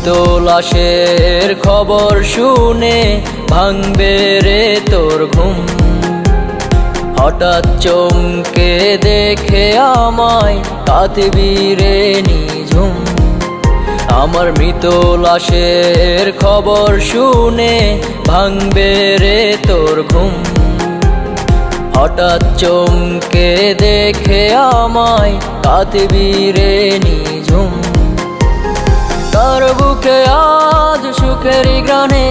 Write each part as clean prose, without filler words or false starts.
মৃত লাশের খবর শুনে ভাঙবে রে তোর ঘুম। হঠাৎ চমকে দেখে আমায় কাঁদবি রে নিঝুম। আমার মৃত লাশের খবর শুনে ভাঙবে রে তোর ঘুম। হঠাৎ চমকে দেখে আমায় কাঁদবি রে নিঝুম। তার বুকে আজ সুখের গ্রানে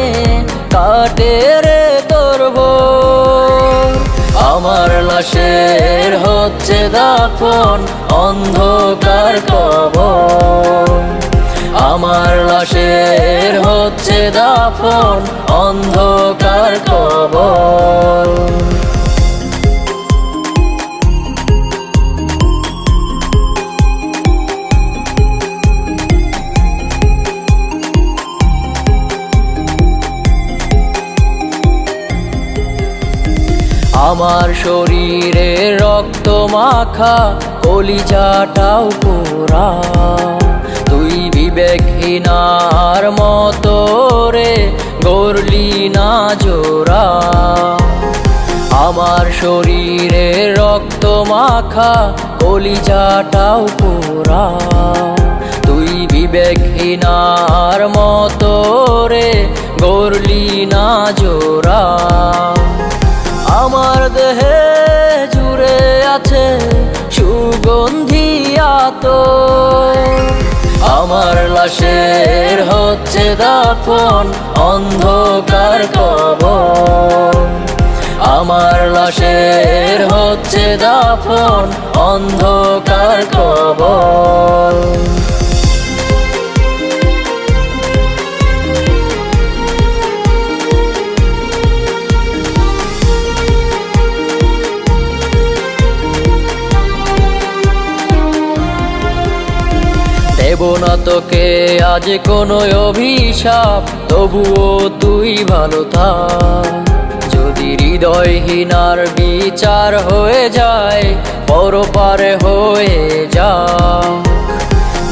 কাটে রে তোর ভোর। আমার লাশের হচ্ছে দাফন অন্ধকার কবর। আমার লাশের হচ্ছে দাফন অন্ধকার কবর। আমার শরীরে রক্ত মাখা কলিজাটাও পোড়া। তুই বিবেকহীনার মতো রে গড়লি না জোড়া। আমার শরীরে রক্ত মাখা কলিজাটাও পোড়া। তুই বিবেকহীনার মতো রে গড়লি না জোড়া। আমার দেহে জুড়ে আছে সুগন্ধি আতর। আমার লাশের হচ্ছে দাফন অন্ধকার কবর। আমার লাশের হচ্ছে দাফন অন্ধকার কবর। দেব না তোকে আজ কোনো অভিশাপ, তবুও তুই ভালো থাক। যদি হৃদয়হীনার বিচার হয়ে যায় পরপারে হয়ে যা।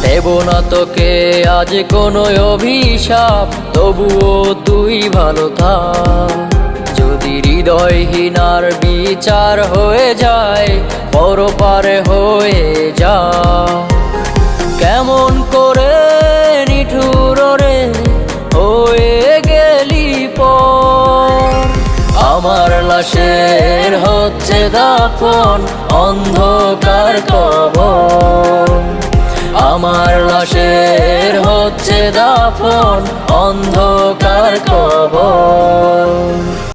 দেব না তোকে আজ কোনো অভিশাপ, তবুও তুই ভালো থাক। যদি হৃদয়হীনার বিচার হয়ে যায় পরপারে হয়ে যা। কেমন করে নিঠুর রে হয়ে গেলি পর। আমার লাশের হচ্ছে দাফন অন্ধকার কবর। আমার লাশের হচ্ছে দাফন অন্ধকার কবর।